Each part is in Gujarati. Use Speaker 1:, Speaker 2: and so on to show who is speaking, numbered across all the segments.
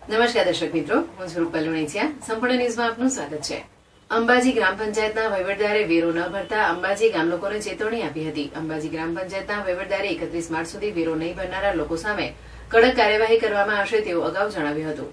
Speaker 1: નમસ્કાર દર્શક મિત્રો, હું છું રૂપલ લુણીચિયા. સંપૂર્ણ ન્યૂઝમાં આપનું સ્વાગત છે. અંબાજી ગ્રામ પંચાયતના વહીવટદારે વેરો ન ભરતા અંબાજી ગામ લોકોને ચેતવણી આપી હતી. અંબાજી ગ્રામ પંચાયતના વહીવટદારે 31 માર્ચ સુધી વેરો નહીં ભરનારા લોકો સામે કડક કાર્યવાહી કરવામાં આવશે તેવું અગાઉ જણાવ્યું હતું.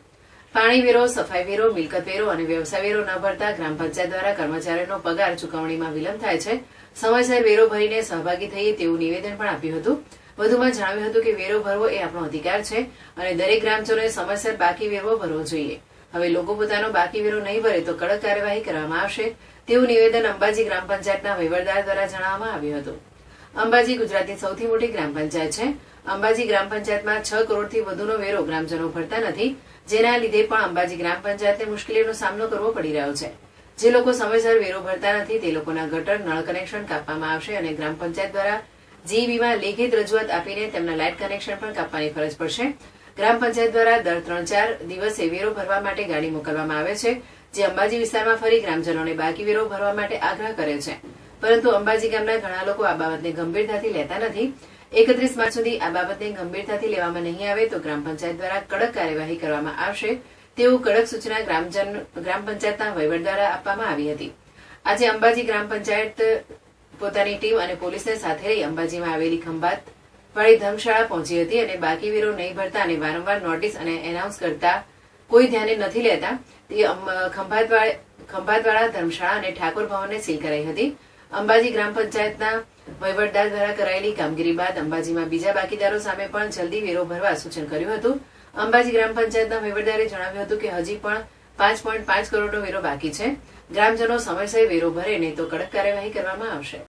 Speaker 1: પાણી વેરો, સફાઈ વેરો, મિલકત વેરો અને વ્યવસાય વેરો ન ભરતા ગ્રામ પંચાયત દ્વારા કર્મચારીઓનો પગાર ચૂકવણીમાં વિલંબ થાય છે. સમયસર વેરો ભરીને સહભાગી થઈએ તેવું નિવેદન પણ આપ્યું હતું. વધુમાં જણાવ્યું હતું કે વેરો ભરવો એ આપણો અધિકાર છે અને દરેક ગ્રામજનોએ સમયસર બાકી વેરો ભરવો જોઈએ. હવે લોકો પોતાનો બાકી વેરો નહીં ભરે તો કડક કાર્યવાહી કરવામાં આવશે તેવું નિવેદન અંબાજી ગ્રામ પંચાયતના વહીવટદાર દ્વારા જણાવવામાં આવ્યું હતું. અંબાજી ગુજરાતની સૌથી મોટી ગ્રામ પંચાયત છે. અંબાજી ગ્રામ પંચાયતમાં 6 કરોડથી વધુનો વેરો ગ્રામજનો ભરતા નથી, જેના લીધે પણ અંબાજી ગ્રામ પંચાયતને મુશ્કેલીનો સામનો કરવો પડી રહ્યો છે. જે લોકો સમયસર વેરો ભરતા નથી તે લોકોના ગટર નળ કનેક્શન કાપવામાં આવશે અને ગ્રામ પંચાયત દ્વારા જીઈબીમાં લેખિત રજૂઆત આપીને તેમના લાઇટ કનેક્શન પણ કાપવાની ફરજ પડશે. ગ્રામ પંચાયત દ્વારા દર 3-4 દિવસે વેરો ભરવા માટે ગાડી મોકલવામાં આવે છે, જે અંબાજી વિસ્તારમાં ફરી ગ્રામજનોને બાકી વેરો ભરવા માટે આગ્રહ કરે છે. પરંતુ અંબાજી ગામના ઘણા લોકો આ બાબતને ગંભીરતાથી લેતા નથી. 31 માર્ચ સુધી આ બાબતને ગંભીરતાથી લેવામાં નહીં આવે તો ગ્રામ પંચાયત દ્વારા કડક કાર્યવાહી કરવામાં આવશે તેવું કડક સૂચના ગ્રામ પંચાયતના વહીવટ દ્વારા આપવામાં આવી હતી. આજે અંબાજી ગ્રામ પંચાયત પોતાની ટીમ અને પોલીસને સાથે લઈ અંબાજીમાં આવેલી ખંભાત વાળી ધર્મશાળા પહોંચી હતી અને બાકી વેરો નહીં ભરતા અને વારંવાર નોટિસ અને એનાઉન્સ કરતા કોઈ ધ્યાને નથી લેતા તે ખંભાતવાળા ધર્મશાળા અને ઠાકોર ભવનને સીલ કરાઈ હતી. અંબાજી ગ્રામ પંચાયતના વહીવટદાર દ્વારા કરાયેલી કામગીરી બાદ અંબાજીમાં બીજા બાકીદારો સામે પણ જલ્દી વેરો ભરવા સૂચન કર્યું હતું. અંબાજી ગ્રામ પંચાયતના વહીવટદારે જણાવ્યું હતું કે હજી પણ 5.5 કરોડનો વેરો બાકી છે. ગ્રામજનો સમયસર વેરો ભરે નહીં તો કડક કાર્યવાહી કરવામાં આવશે.